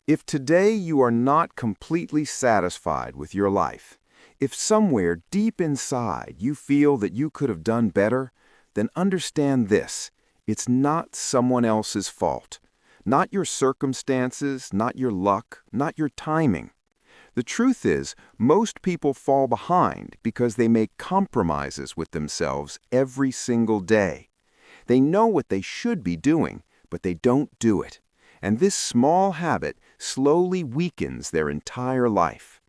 If today you are not completely satisfied with your life, if somewhere deep inside you feel that you could have done better, then understand this: it's not someone else's fault. Not your circumstances, not your luck, not your timing. The truth is, most people fall behind because they make compromises with themselves every single day. They know what they should be doing, but they don't do it. And this small habit slowly weakens their entire life.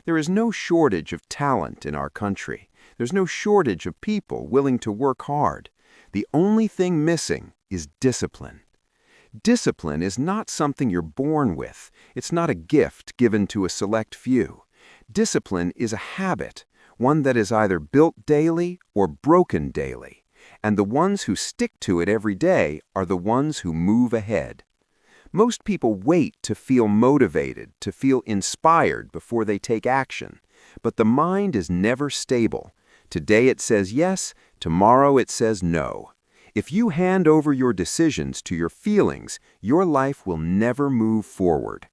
There is no shortage of talent in our country. There's no shortage of people willing to work hard. The only thing missing is discipline. Discipline is not something you're born with. It's not a gift given to a select few. Discipline is a habit, one that is either built daily or broken daily. And the ones who stick to it every day are the ones who move ahead. Most people wait to feel motivated, to feel inspired before they take action. But the mind is never stable. Today it says yes, tomorrow it says no. If you hand over your decisions to your feelings, your life will never move forward.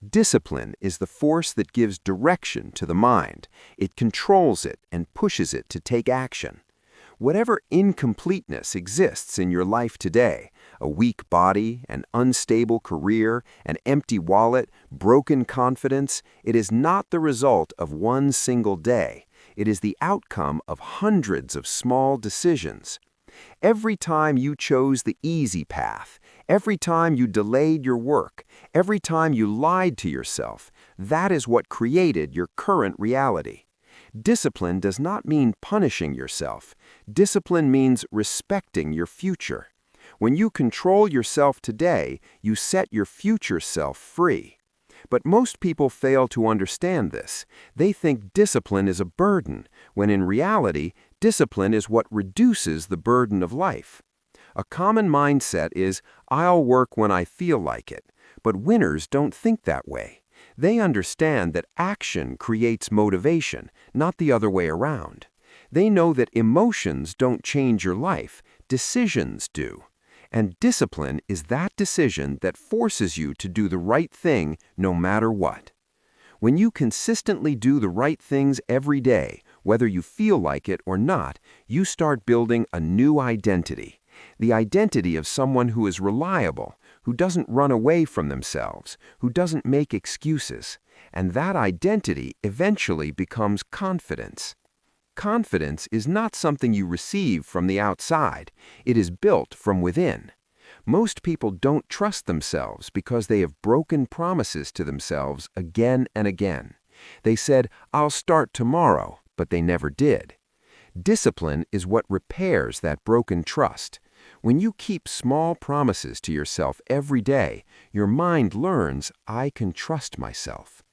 Discipline is the force that gives direction to the mind. It controls it and pushes it to take action. Whatever incompleteness exists in your life today, a weak body, an unstable career, an empty wallet, broken confidence, it is not the result of one single day. It is the outcome of hundreds of small decisions. Every time you chose the easy path, every time you delayed your work, every time you lied to yourself, that is what created your current reality. Discipline does not mean punishing yourself. Discipline means respecting your future. When you control yourself today, you set your future self free. But most people fail to understand this. They think discipline is a burden, when in reality, discipline is what reduces the burden of life. A common mindset is, "I'll work when I feel like it." But winners don't think that way. They understand that action creates motivation, not the other way around. They know that emotions don't change your life, decisions do. And discipline is that decision that forces you to do the right thing no matter what. When you consistently do the right things every day, whether you feel like it or not, you start building a new identity. The identity of someone who is reliable, who doesn't run away from themselves, who doesn't make excuses. And that identity eventually becomes confidence. Confidence is not something you receive from the outside. It is built from within. Most people don't trust themselves because they have broken promises to themselves again and again. They said, "I'll start tomorrow," but they never did. Discipline is what repairs that broken trust. When you keep small promises to yourself every day, your mind learns, "I can trust myself."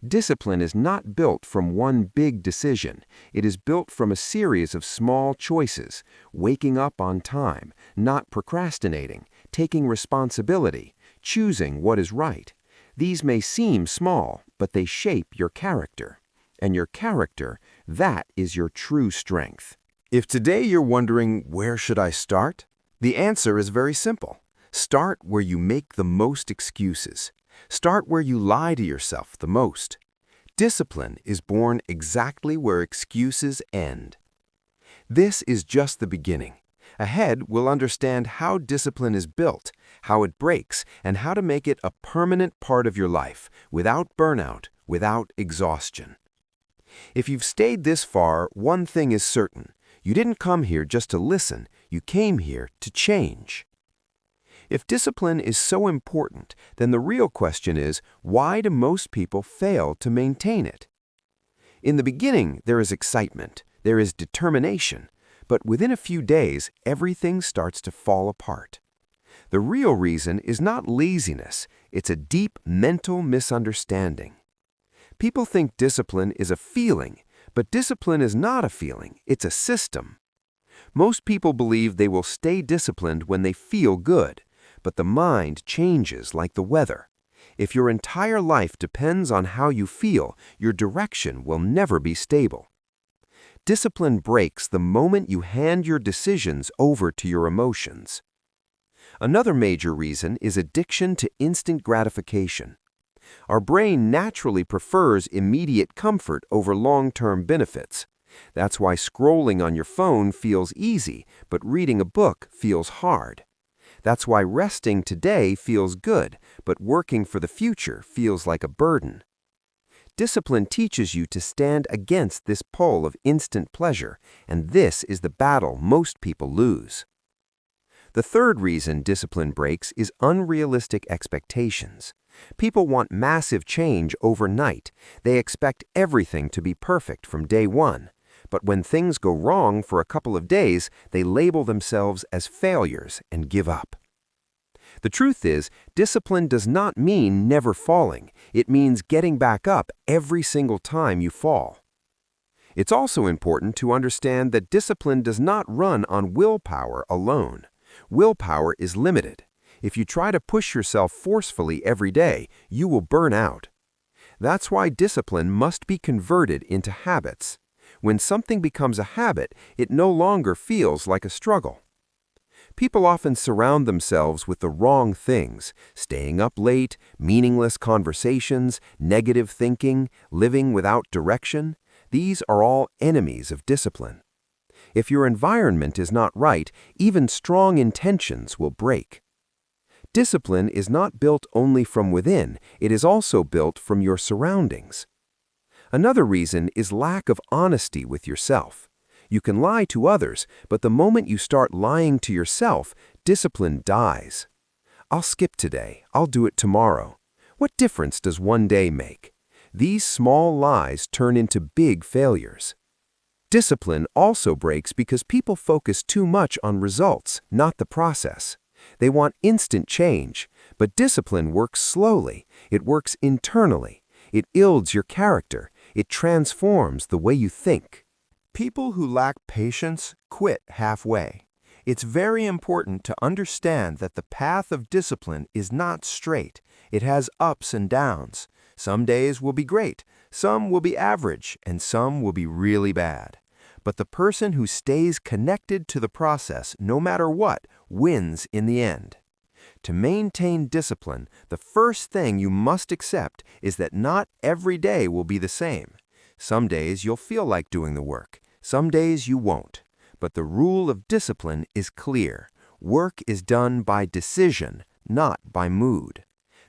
Discipline is not built from one big decision. It is built from a series of small choices: waking up on time, not procrastinating, taking responsibility, choosing what is right. These may seem small, but they shape your character. And your character, that is your true strength. If today you're wondering, where should I start? The answer is very simple. Start where you make the most excuses. Start where you lie to yourself the most. Discipline is born exactly where excuses end. This is just the beginning. Ahead, we'll understand how discipline is built, how it breaks, and how to make it a permanent part of your life, without burnout, without exhaustion. If you've stayed this far, one thing is certain. You didn't come here just to listen. You came here to change. If discipline is so important, then the real question is, why do most people fail to maintain it? In the beginning, there is excitement, there is determination, but within a few days, everything starts to fall apart. The real reason is not laziness, it's a deep mental misunderstanding. People think discipline is a feeling, but discipline is not a feeling, it's a system. Most people believe they will stay disciplined when they feel good. But the mind changes like the weather. If your entire life depends on how you feel, your direction will never be stable. Discipline breaks the moment you hand your decisions over to your emotions. Another major reason is addiction to instant gratification. Our brain naturally prefers immediate comfort over long-term benefits. That's why scrolling on your phone feels easy, but reading a book feels hard. That's why resting today feels good, but working for the future feels like a burden. Discipline teaches you to stand against this pull of instant pleasure, and this is the battle most people lose. The third reason discipline breaks is unrealistic expectations. People want massive change overnight. They expect everything to be perfect from day one. But when things go wrong for a couple of days, they label themselves as failures and give up. The truth is, discipline does not mean never falling. It means getting back up every single time you fall. It's also important to understand that discipline does not run on willpower alone. Willpower is limited. If you try to push yourself forcefully every day, you will burn out. That's why discipline must be converted into habits. When something becomes a habit, it no longer feels like a struggle. People often surround themselves with the wrong things: staying up late, meaningless conversations, negative thinking, living without direction. These are all enemies of discipline. If your environment is not right, even strong intentions will break. Discipline is not built only from within, it is also built from your surroundings. Another reason is lack of honesty with yourself. You can lie to others, but the moment you start lying to yourself, discipline dies. I'll skip today, I'll do it tomorrow. What difference does one day make? These small lies turn into big failures. Discipline also breaks because people focus too much on results, not the process. They want instant change, but discipline works slowly. It works internally. It builds your character. It transforms the way you think. People who lack patience quit halfway. It's very important to understand that the path of discipline is not straight. It has ups and downs. Some days will be great, some will be average, and some will be really bad. But the person who stays connected to the process, no matter what, wins in the end. To maintain discipline, the first thing you must accept is that not every day will be the same. Some days you'll feel like doing the work. Some days you won't. But the rule of discipline is clear. Work is done by decision, not by mood.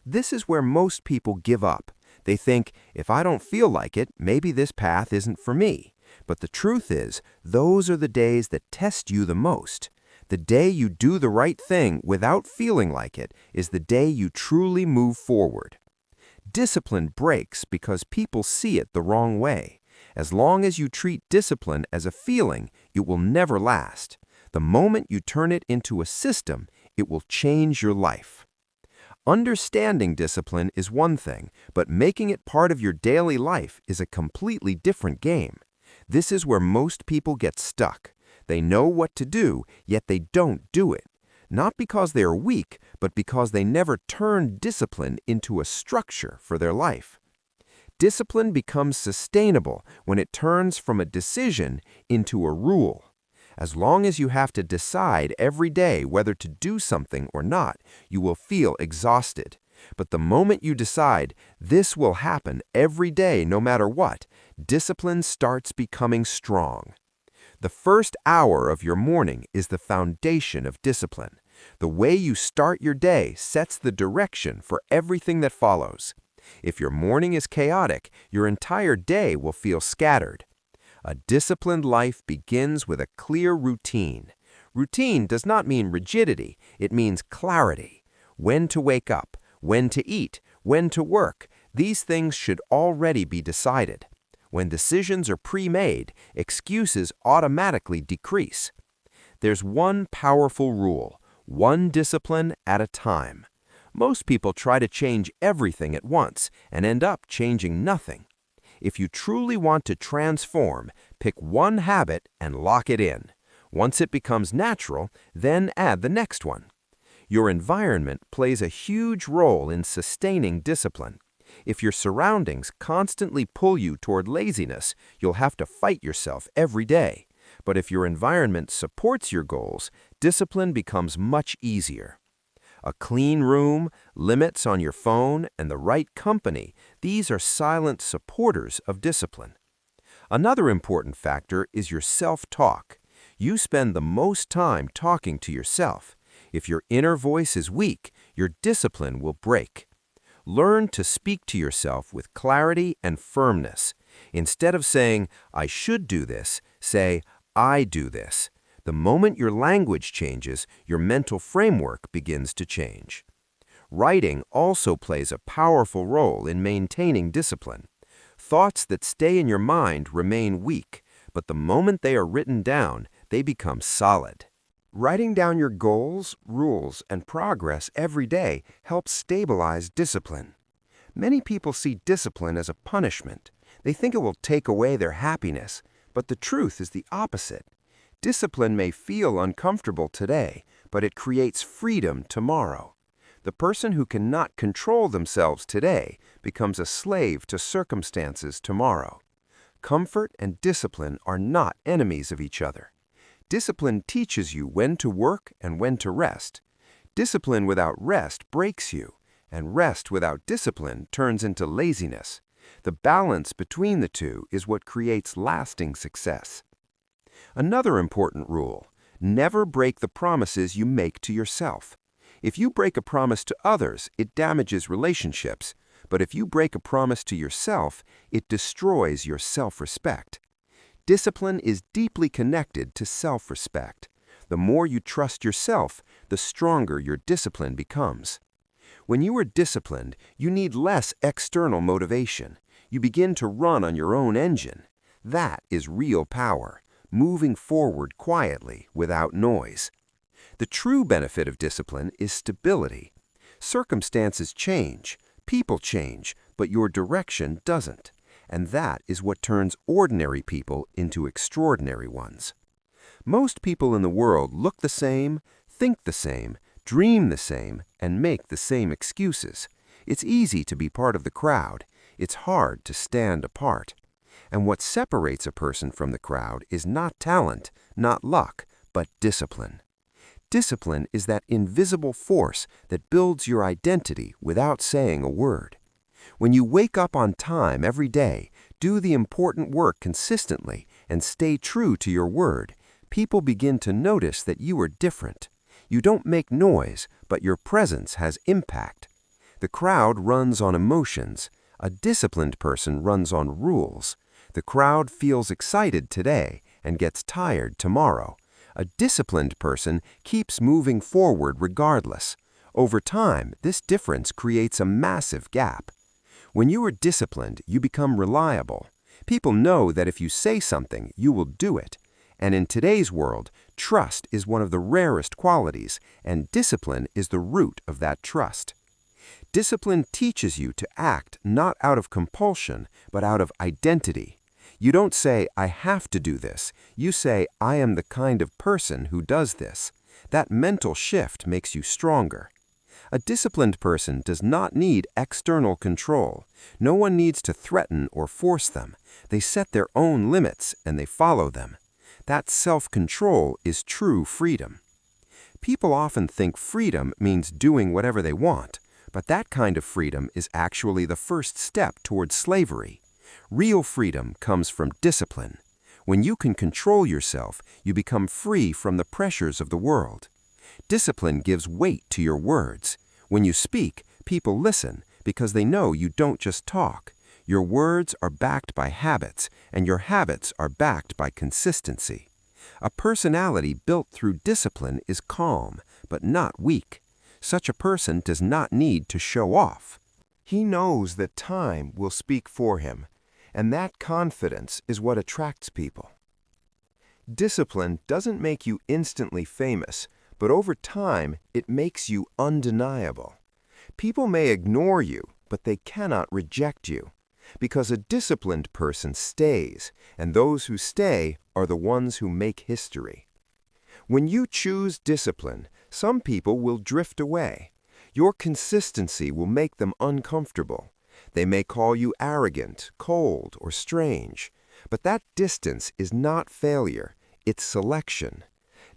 This is where most people give up. They think, if I don't feel like it, maybe this path isn't for me. But the truth is, those are the days that test you the most. The day you do the right thing without feeling like it is the day you truly move forward. Discipline breaks because people see it the wrong way. As long as you treat discipline as a feeling, it will never last. The moment you turn it into a system, it will change your life. Understanding discipline is one thing, but making it part of your daily life is a completely different game. This is where most people get stuck. They know what to do, yet they don't do it. Not because they are weak, but because they never turn discipline into a structure for their life. Discipline becomes sustainable when it turns from a decision into a rule. As long as you have to decide every day whether to do something or not, you will feel exhausted. But the moment you decide, this will happen every day no matter what, discipline starts becoming strong. The first hour of your morning is the foundation of discipline. The way you start your day sets the direction for everything that follows. If your morning is chaotic, your entire day will feel scattered. A disciplined life begins with a clear routine. Routine does not mean rigidity, it means clarity. When to wake up, when to eat, when to work, these things should already be decided. When decisions are pre-made, excuses automatically decrease. There's one powerful rule: one discipline at a time. Most people try to change everything at once and end up changing nothing. If you truly want to transform, pick one habit and lock it in. Once it becomes natural, then add the next one. Your environment plays a huge role in sustaining discipline. If your surroundings constantly pull you toward laziness, you'll have to fight yourself every day. But if your environment supports your goals, discipline becomes much easier. A clean room, limits on your phone, and the right company, these are silent supporters of discipline. Another important factor is your self-talk. You spend the most time talking to yourself. If your inner voice is weak, your discipline will break. Learn to speak to yourself with clarity and firmness. Instead of saying, "I should do this," say, "I do this." The moment your language changes, your mental framework begins to change. Writing also plays a powerful role in maintaining discipline. Thoughts that stay in your mind remain weak, but the moment they are written down, they become solid. Writing down your goals, rules, and progress every day helps stabilize discipline. Many people see discipline as a punishment. They think it will take away their happiness, but the truth is the opposite. Discipline may feel uncomfortable today, but it creates freedom tomorrow. The person who cannot control themselves today becomes a slave to circumstances tomorrow. Comfort and discipline are not enemies of each other. Discipline teaches you when to work and when to rest. Discipline without rest breaks you, and rest without discipline turns into laziness. The balance between the two is what creates lasting success. Another important rule: never break the promises you make to yourself. If you break a promise to others, it damages relationships, but if you break a promise to yourself, it destroys your self-respect. Discipline is deeply connected to self-respect. The more you trust yourself, the stronger your discipline becomes. When you are disciplined, you need less external motivation. You begin to run on your own engine. That is real power, moving forward quietly without noise. The true benefit of discipline is stability. Circumstances change, people change, but your direction doesn't. And that is what turns ordinary people into extraordinary ones. Most people in the world look the same, think the same, dream the same, and make the same excuses. It's easy to be part of the crowd. It's hard to stand apart. And what separates a person from the crowd is not talent, not luck, but discipline. Discipline is that invisible force that builds your identity without saying a word. When you wake up on time every day, do the important work consistently, and stay true to your word, people begin to notice that you are different. You don't make noise, but your presence has impact. The crowd runs on emotions. A disciplined person runs on rules. The crowd feels excited today and gets tired tomorrow. A disciplined person keeps moving forward regardless. Over time, this difference creates a massive gap. When you are disciplined, you become reliable. People know that if you say something, you will do it. And in today's world, trust is one of the rarest qualities, and discipline is the root of that trust. Discipline teaches you to act not out of compulsion, but out of identity. You don't say, "I have to do this." You say, "I am the kind of person who does this." That mental shift makes you stronger. A disciplined person does not need external control. No one needs to threaten or force them. They set their own limits and they follow them. That self-control is true freedom. People often think freedom means doing whatever they want, but that kind of freedom is actually the first step towards slavery. Real freedom comes from discipline. When you can control yourself, you become free from the pressures of the world. Discipline gives weight to your words. When you speak, people listen because they know you don't just talk. Your words are backed by habits, and your habits are backed by consistency. A personality built through discipline is calm, but not weak. Such a person does not need to show off. He knows that time will speak for him, and that confidence is what attracts people. Discipline doesn't make you instantly famous, but over time, it makes you undeniable. People may ignore you, but they cannot reject you, because a disciplined person stays, and those who stay are the ones who make history. When you choose discipline, some people will drift away. Your consistency will make them uncomfortable. They may call you arrogant, cold, or strange, but that distance is not failure, it's selection.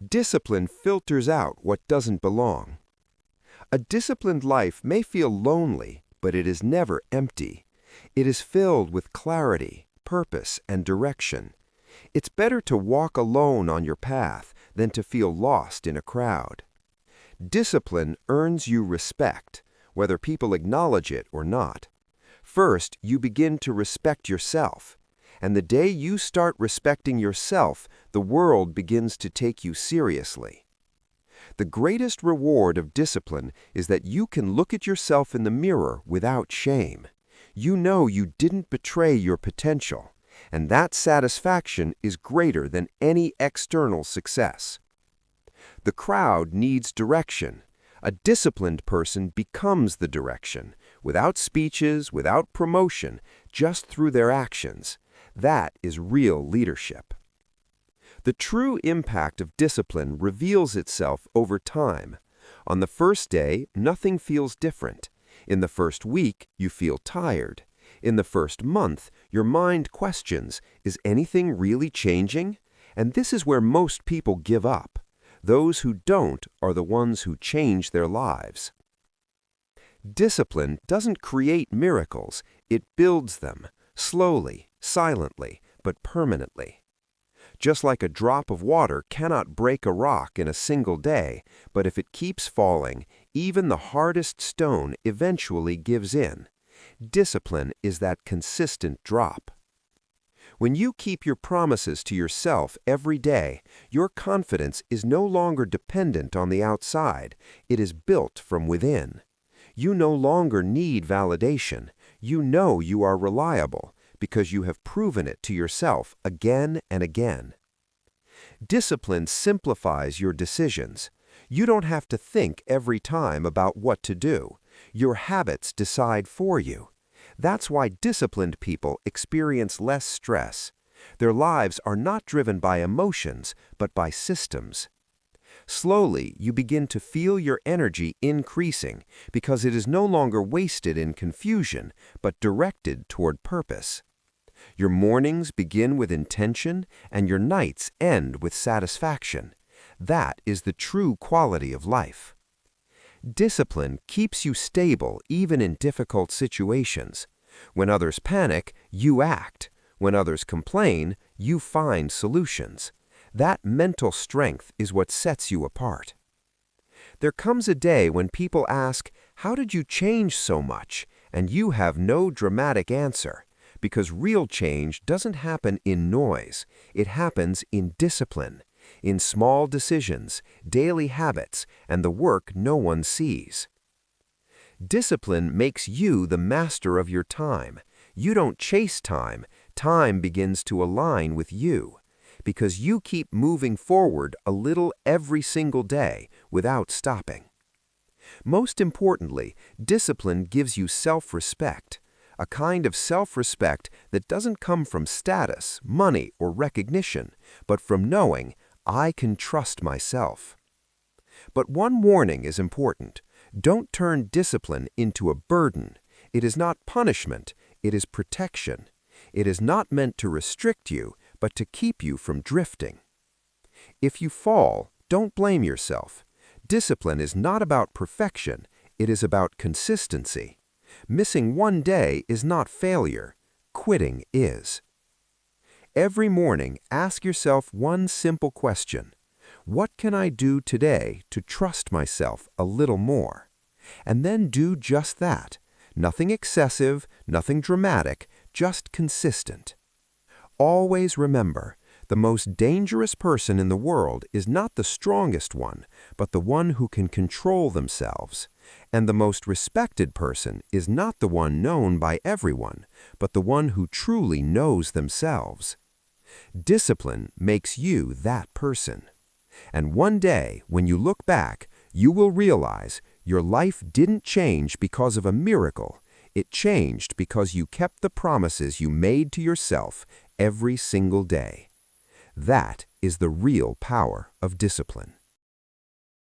Discipline filters out what doesn't belong. A disciplined life may feel lonely, but it is never empty. It is filled with clarity, purpose, and direction. It's better to walk alone on your path than to feel lost in a crowd. Discipline earns you respect, whether people acknowledge it or not. First, you begin to respect yourself. And the day you start respecting yourself, the world begins to take you seriously. The greatest reward of discipline is that you can look at yourself in the mirror without shame. You know you didn't betray your potential, and that satisfaction is greater than any external success. The crowd needs direction. A disciplined person becomes the direction, without speeches, without promotion, just through their actions. That is real leadership. The true impact of discipline reveals itself over time. On the first day, nothing feels different. In the first week, you feel tired. In the first month, your mind questions, is anything really changing? And this is where most people give up. Those who don't are the ones who change their lives. Discipline doesn't create miracles, it builds them, slowly, silently, but permanently. Just like a drop of water cannot break a rock in a single day, but if it keeps falling, even the hardest stone eventually gives in. Discipline is that consistent drop. When you keep your promises to yourself every day, your confidence is no longer dependent on the outside, it is built from within. You no longer need validation. You know you are reliable, because you have proven it to yourself again and again. Discipline simplifies your decisions. You don't have to think every time about what to do. Your habits decide for you. That's why disciplined people experience less stress. Their lives are not driven by emotions, but by systems. Slowly, you begin to feel your energy increasing because it is no longer wasted in confusion, but directed toward purpose. Your mornings begin with intention, and your nights end with satisfaction. That is the true quality of life. Discipline keeps you stable even in difficult situations. When others panic, you act. When others complain, you find solutions. That mental strength is what sets you apart. There comes a day when people ask, "How did you change so much?" And you have no dramatic answer, because real change doesn't happen in noise. It happens in discipline, in small decisions, daily habits, and the work no one sees. Discipline makes you the master of your time. You don't chase time. Time begins to align with you, because you keep moving forward a little every single day without stopping. Most importantly, discipline gives you self-respect, a kind of self-respect that doesn't come from status, money, or recognition, but from knowing, I can trust myself. But one warning is important. Don't turn discipline into a burden. It is not punishment, it is protection. It is not meant to restrict you, but to keep you from drifting. If you fall, don't blame yourself. Discipline is not about perfection, it is about consistency. Missing one day is not failure, quitting is. Every morning, ask yourself one simple question. What can I do today to trust myself a little more? And then do just that. Nothing excessive, nothing dramatic, just consistent. Always remember, the most dangerous person in the world is not the strongest one, but the one who can control themselves. And the most respected person is not the one known by everyone, but the one who truly knows themselves. Discipline makes you that person. And one day, when you look back, you will realize your life didn't change because of a miracle. It changed because you kept the promises you made to yourself every single day. That is the real power of discipline.